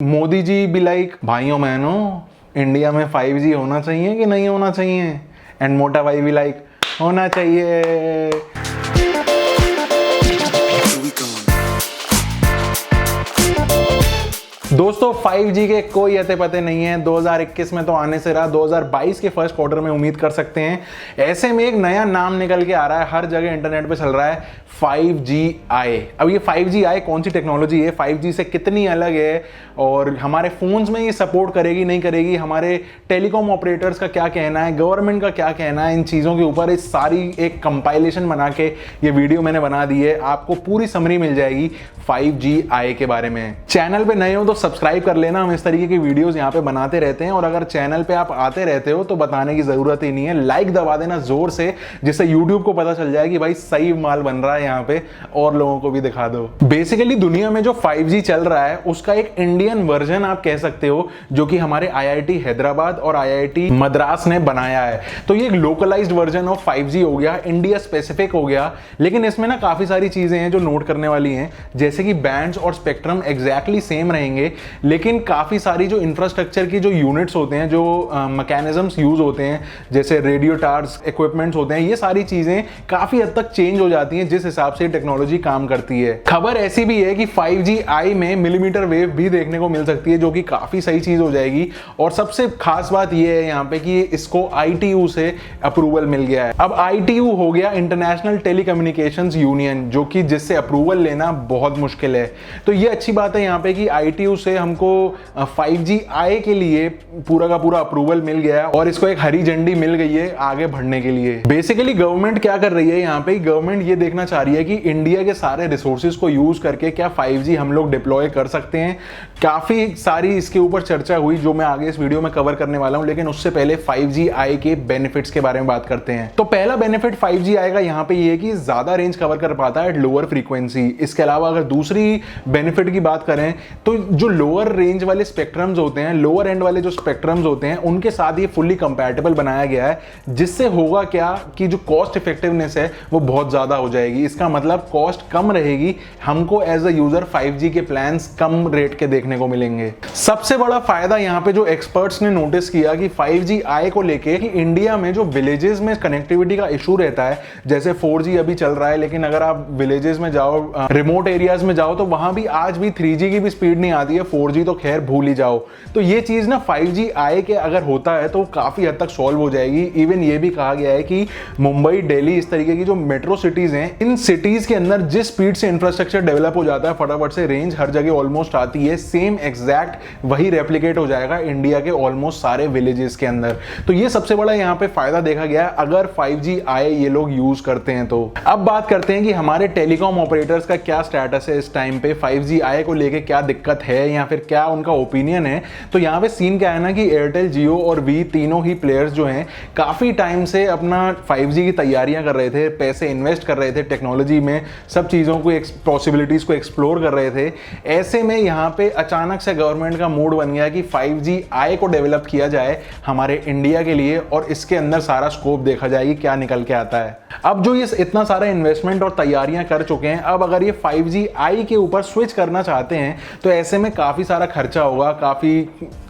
मोदी जी भी लाइक भाइयों बहनों इंडिया में 5G होना चाहिए कि नहीं होना चाहिए, एंड मोटा भाई भी लाइक होना चाहिए। दोस्तों 5G के कोई अते पते नहीं है। 2021 में तो आने से रहा, 2022 के फर्स्ट क्वार्टर में उम्मीद कर सकते हैं। ऐसे में एक नया नाम निकल के आ रहा है, हर जगह इंटरनेट पे चल रहा है 5G-I। अब ये 5G-I कौन सी टेक्नोलॉजी है, 5G से कितनी अलग है, और हमारे फोन्स में ये सपोर्ट करेगी नहीं करेगी, हमारे टेलीकॉम ऑपरेटर्स का क्या कहना है, गवर्नमेंट का क्या कहना है, इन चीज़ों के ऊपर इस सारी एक कंपाइलेशन बना के ये वीडियो मैंने बना दी है। आपको पूरी समरी मिल जाएगी 5G-I के बारे में। चैनल पे नए हो तो सब्सक्राइब कर लेना, हम इस तरीके की वीडियोस यहाँ पे बनाते रहते हैं। और अगर चैनल पे आप आते रहते हो तो बताने की जरूरत ही नहीं है, लाइक दबा देना जोर से, जिससे यूट्यूब को पता चल जाए कि भाई सही माल बन रहा है यहाँ पे, और लोगों को भी दिखा दो। बेसिकली दुनिया में जो 5G चल रहा है उसका एक इंडियन वर्जन आप कह सकते हो, जो कि हमारे IIT हैदराबाद और IIT मद्रास ने बनाया है। तो ये एक लोकलाइज्ड वर्जन ऑफ 5G हो गया, इंडिया स्पेसिफिक हो गया। लेकिन इसमें ना काफी सारी चीजें हैं जो नोट करने वाली हैं, जैसे कि बैंड्स और स्पेक्ट्रम एग्जैक्टली सेम रहेंगे, लेकिन काफी सारी जो इंफ्रास्ट्रक्चर की जो यूनिट्स होते हैं, जो मैकेनिज्म्स यूज होते हैं, जैसे रेडियो टावर्स इक्विपमेंट्स होते हैं, ये सारी चीजें काफी हद तक चेंज हो जाती हैं जिस हिसाब से टेक्नोलॉजी काम करती है। खबर ऐसी भी है कि 5G-I में मिलीमीटर वेव भी देखने को मिल सकती है, जो कि काफी सही चीज हो जाएगी। और सबसे खास बात यह है यहाँ पे कि इसको ITU से अप्रूवल मिल गया है। अब ITU हो गया इंटरनेशनल टेलीकम्युनिकेशंस यूनियन, जो कि जिससे अप्रूवल लेना बहुत मुश्किल है। तो ये अच्छी बात है यहाँ पे कि ITU से हमको 5G-I के लिए पूरा का पूरा अप्रूवल मिल गया है, और इसको एक हरी झंडी मिल गई है आगे बढ़ने के लिए। बेसिकली गवर्नमेंट क्या कर रही है यहाँ पे, गवर्नमेंट ये देखना चाह रही है कि इंडिया के सारे रिसोर्सेज को यूज करके क्या 5G हम लोग डिप्लॉय कर सकते हैं। काफी सारी इसके ऊपर चर्चा हुई, जो मैं आगे इस वीडियो में कवर करने वाला हूं, लेकिन उससे पहले 5G-I के बेनिफिट्स के बारे में बात करते हैं। तो पहला बेनिफिट 5G-I का यहाँ पे ये है कि ज्यादा रेंज कवर कर पाता है लोअर फ्रीक्वेंसी। इसके अलावा अगर दूसरी बेनिफिट की बात करें तो जो लोअर रेंज वाले स्पेक्ट्रम्स होते हैं, लोअर एंड वाले जो स्पेक्ट्रम्स होते हैं, उनके साथ ये फुल्ली कंपैटिबल बनाया गया है, जिससे होगा क्या कि जो कॉस्ट इफेक्टिवनेस है वो बहुत ज्यादा हो जाएगी। इसका मतलब कॉस्ट कम रहेगी, हमको एज अ यूजर 5G के प्लान्स कम रेट के देखने को मिलेंगे। सबसे बड़ा फायदा यहाँ पे जो एक्सपर्ट्स ने नोटिस किया कि 5G-I को लेके कि इंडिया में जो विलेजेस में कनेक्टिविटी का इशू रहता है, जैसे 4G अभी चल रहा है, लेकिन अगर आप विलेजेस में जाओ, रिमोट एरियाज में जाओ, तो वहां भी आज भी 3G की भी स्पीड नहीं आती है, 4G तो खैर भूल ही जाओ। तो ये चीज ना 5G-I के अगर होता है तो काफी हद तक सॉल्व हो जाएगी। इवन ये भी कहा गया है कि मुंबई, दिल्ली, इस तरीके की जो मेट्रो सिटीज हैं, इन सिटीज के अंदर जिस स्पीड से इंफ्रास्ट्रक्चर डेवलप हो जाता है, फटाफट से रेंज हर जगह ऑलमोस्ट आती है, सेम एग्जैक्ट वही रेप्लिकेट हो जाएगा इंडिया के ऑलमोस्ट सारे विलेजेस के अंदर। तो ये सबसे बड़ा यहाँ पे फायदा देखा गया है अगर 5G-I ये लोग यूज करते हैं तो। अब बात करते हैं कि हमारे टेलीकॉम ऑपरेटर्स का क्या स्टेटस है इस टाइम पे, 5G-I को लेके क्या दिक्कत है या फिर क्या उनका ओपिनियन है। तो यहाँ पे सीन क्या है ना कि एयरटेल, जियो और वी तीनों ही प्लेयर्स जो हैं काफी टाइम से अपना 5G की तैयारियां कर रहे थे, पैसे इन्वेस्ट कर रहे थे टेक्नोलॉजी में, सब चीजों को पॉसिबिलिटीज को एक्सप्लोर कर रहे थे। ऐसे में यहाँ पे अचानक से गवर्नमेंट का मूड बन गया कि 5G-I को डेवलप किया जाए हमारे इंडिया के लिए, और इसके अंदर सारा स्कोप देखा जाए कि क्या निकल के आता है। अब जो ये इतना सारा इन्वेस्टमेंट और तैयारियां कर चुके हैं, अब अगर ये 5G-I के ऊपर स्विच करना चाहते हैं तो ऐसे में काफी सारा खर्चा होगा, काफी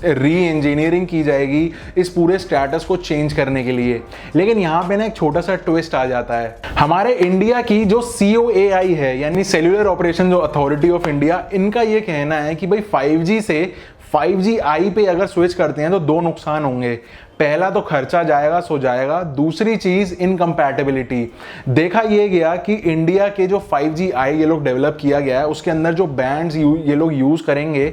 री इंजीनियरिंग की जाएगी इस पूरे स्टेटस को चेंज करने के लिए। लेकिन यहाँ पे ना एक छोटा सा ट्विस्ट आ जाता है। हमारे इंडिया की जो COAI है, यानी cellular operation authority of India, इनका ये कहना है कि भाई 5G से 5G-I पे अगर स्विच करते हैं तो दो नुकसान होंगे। पहला तो खर्चा जाएगा सो जाएगा, दूसरी चीज इनकम्पैटिबिलिटी। देखा ये गया कि इंडिया के जो 5G-I ये लोग डेवलप किया गया है, उसके अंदर जो बैंड्स ये लोग यूज करेंगे,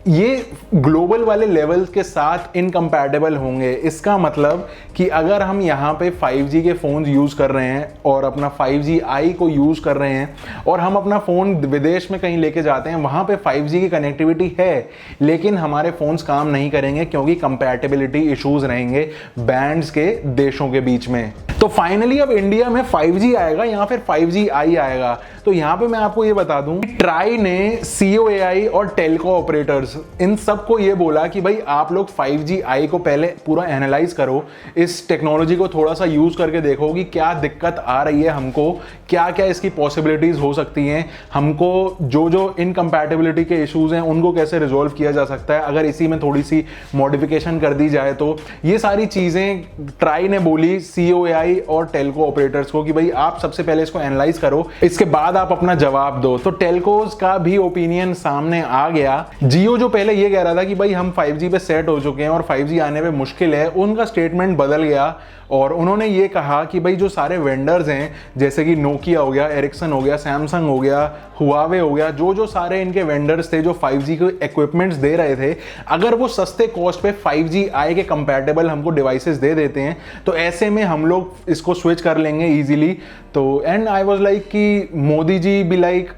ये ग्लोबल वाले लेवल्स के साथ इनकम्पैटिबल होंगे। इसका मतलब कि अगर हम यहाँ पे 5G के फ़ोन यूज़ कर रहे हैं और अपना 5G-I को यूज़ कर रहे हैं, और हम अपना फ़ोन विदेश में कहीं लेके जाते हैं, वहाँ पे 5G की कनेक्टिविटी है, लेकिन हमारे फ़ोन्स काम नहीं करेंगे क्योंकि कंपैटिबिलिटी इश्यूज़ रहेंगे बैंड्स के देशों के बीच में। तो फाइनली अब इंडिया में 5G आएगा या फिर 5G-I आएगा। तो यहाँ पे मैं आपको ये बता दूं कि ट्राई ने COAI और टेलको ऑपरेटर्स वेंडर्स, इन सबको ये बोला कि भाई आप लोग 5G को पहले पूरा एनालाइज करो, इस टेक्नोलॉजी को थोड़ा सा यूज करके देखो कि क्या दिक्कत आ रही है हमको, क्या क्या इसकी पॉसिबिलिटीज हो सकती हैं, हमको जो जो इनकम्पैटिबिलिटी के इश्यूज हैं उनको कैसे रिजॉल्व किया जा सकता है, अगर इसी में थोड़ी सी मॉडिफिकेशन कर दी जाए तो। ये सारी चीजें ट्राई ने बोली COAI और टेलको ऑपरेटर्स को कि भाई आप सबसे पहले इसको एनालाइज करो, इसके बाद आप अपना जवाब दो। तो टेलकोज का भी ओपिनियन सामने आ गया। जियो जो पहले ये कह रहा था कि भाई हम 5G पे सेट हो चुके हैं और 5G आने पे मुश्किल है, उनका स्टेटमेंट बदल गया और उन्होंने ये कहा कि भाई जो सारे वेंडर्स हैं जैसे कि नोकिया हो गया, एरिक्सन हो गया, सैमसंग हो गया, हुआवे हो गया, जो सारे इनके वेंडर्स थे जो 5G के इक्विपमेंट्स दे रहे थे, अगर वो सस्ते कॉस्ट पे 5G के कंपैटिबल हमको डिवाइसेस दे देते हैं तो ऐसे में हम लोग इसको स्विच कर लेंगे इजीली। तो एंड आई वाज लाइक कि मोदी जी भी लाइक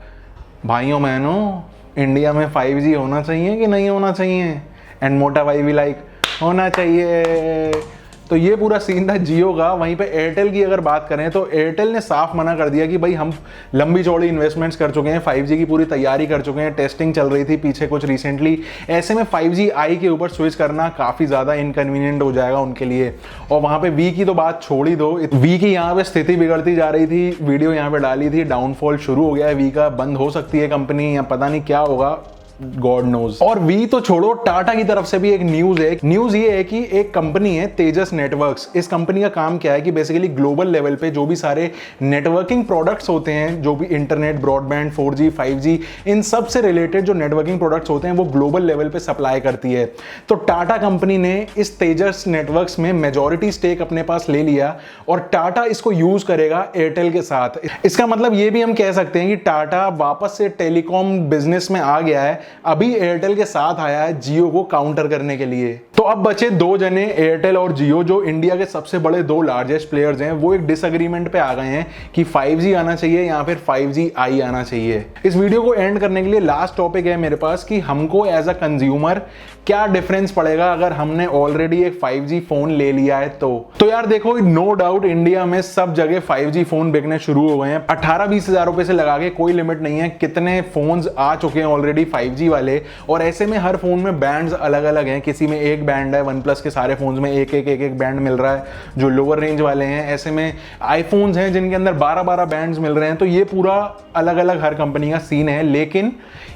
भाइयों बहनों इंडिया में 5G होना चाहिए कि नहीं होना चाहिए, एंड मोटा भाई भी लाइक होना चाहिए। तो ये पूरा सीन था जियो का। वहीं पे एयरटेल की अगर बात करें तो एयरटेल ने साफ मना कर दिया कि भाई हम लंबी चौड़ी इन्वेस्टमेंट्स कर चुके हैं, 5G की पूरी तैयारी कर चुके हैं, टेस्टिंग चल रही थी पीछे कुछ रिसेंटली, ऐसे में 5G के ऊपर स्विच करना काफ़ी ज़्यादा इनकन्वीनियंट हो जाएगा उनके लिए। और वहाँ पे वी की तो बात छोड़ ही दो, वी की यहाँ पे स्थिति बिगड़ती जा रही थी, वीडियो यहाँ पे डाली थी, डाउनफॉल शुरू हो गया है वी का, बंद हो सकती है कंपनी या पता नहीं क्या होगा, गॉड नोज। और वी तो छोड़ो, टाटा की तरफ से भी एक न्यूज है। न्यूज ये है कि एक कंपनी है तेजस नेटवर्क्स। इस कंपनी का काम क्या है कि बेसिकली ग्लोबल लेवल पे जो भी सारे नेटवर्किंग प्रोडक्ट्स होते हैं, जो भी इंटरनेट, ब्रॉडबैंड, 4G 5G, इन सब से रिलेटेड जो नेटवर्किंग प्रोडक्ट्स होते हैं वो ग्लोबल लेवल पे सप्लाई करती है। तो टाटा कंपनी ने इस तेजस नेटवर्क्स में मेजॉरिटी स्टेक अपने पास ले लिया और टाटा इसको यूज करेगा एयरटेल के साथ। इसका मतलब ये भी हम कह सकते हैं कि टाटा वापस से टेलीकॉम बिजनेस में आ गया है, अभी एयरटेल के साथ आया है जियो को काउंटर करने के लिए। तो अब बचे दो जने, एयरटेल और जियो, जो इंडिया के सबसे बड़े दो लार्जेस्ट प्लेयर्स हैं, वो एक डिसएग्रीमेंट पे आ गए हैं कि 5G आना चाहिए या फिर 5G आना चाहिए। इस वीडियो को एंड करने के लिए लास्ट टॉपिक है मेरे पास कि हमको एज अ कंज्यूमर क्या डिफरेंस पड़ेगा अगर हमने ऑलरेडी एक 5G फोन ले लिया है तो यार देखो, नो डाउट इंडिया में सब जगह 5G फोन बिकने शुरू हो गए हैं। 18-20 हजार रुपए से लगा के कोई लिमिट नहीं है, कितने फोन्स आ चुके हैं ऑलरेडी 5G वाले। और ऐसे में हर फोन में बैंड्स अलग अलग हैं, किसी में एक बैंड है, OnePlus के सारे फोन्स में एक बैंड मिल रहा है जो लोअर रेंज वाले हैं। ऐसे में आईफोन्स हैं जिनके अंदर 12-12 बैंड्स मिल रहे हैं। तो ये पूरा अलग अलग हर कंपनी का सीन है। लेकिन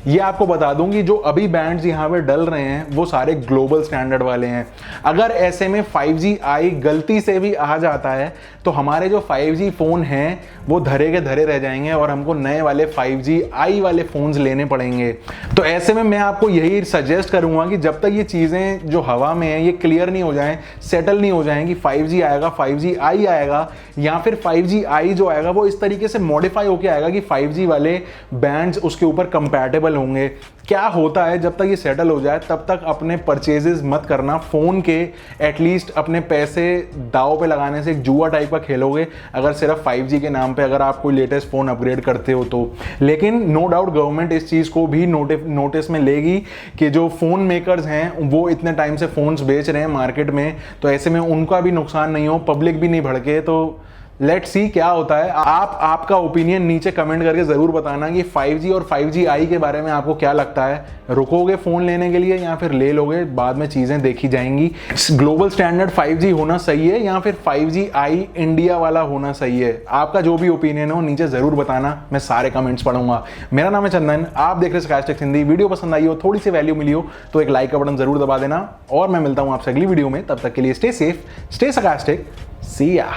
ये आपको बता दूं कि जो अभी बैंड्स यहाँ पे डल रहे हैं वो सारे ग्लोबल स्टैंडर्ड वाले हैं। अगर ऐसे में 5G गलती से भी आ जाता है तो हमारे जो 5G फोन हैं वो धरे के धरे रह जाएंगे और हमको नए वाले 5G वाले फोन्स लेने पड़ेंगे। तो ऐसे में मैं आपको यही सजेस्ट करूंगा कि जब तक ये चीजें जो हवा में है ये क्लियर नहीं हो जाएं, सेटल नहीं हो जाएं कि 5G आएगा, 5G आएगा, या फिर 5G जो आएगा वो इस तरीके से मॉडिफाई होके आएगा कि 5G वाले बैंड्स उसके ऊपर कंपैटिबल होंगे। क्या होता है, जब तक ये सेटल हो जाए तब तक अपने परचेजेस मत करना फोन के। एटलीस्ट अपने पैसे दाव पे लगाने से एक जुआ टाइप का खेलोगे अगर सिर्फ 5G के नाम पे अगर आप कोई लेटेस्ट फोन अपग्रेड करते हो तो। लेकिन नो डाउट गवर्नमेंट इस चीज को भी नोटिस में लेगी कि जो फोन मेकर्स हैं वो इतने टाइम से फोन्स बेच रहे हैं मार्केट में, तो ऐसे में उनका भी नुकसान नहीं हो, पब्लिक भी नहीं भड़के। तो लेट्स सी क्या होता है। आपका ओपिनियन नीचे कमेंट करके जरूर बताना कि 5G और 5G के बारे में आपको क्या लगता है। रुकोगे फोन लेने के लिए या फिर ले लोगे, बाद में चीजें देखी जाएंगी। ग्लोबल स्टैंडर्ड 5G होना सही है या फिर 5G इंडिया वाला होना सही है? आपका जो भी ओपिनियन हो नीचे जरूर बताना, मैं सारे कमेंट्स पढ़ूंगा। मेरा नाम है चंदन, आप देख रहे स्काइस्टेक हिंदी। वीडियो पसंद आई हो, थोड़ी सी वैल्यू मिली हो तो एक लाइक का बटन जरूर दबा देना और मैं मिलता हूं आपसे अगली वीडियो में। तब तक के लिए स्टे सेफ, स्टे स्काइस्टेक, सी या।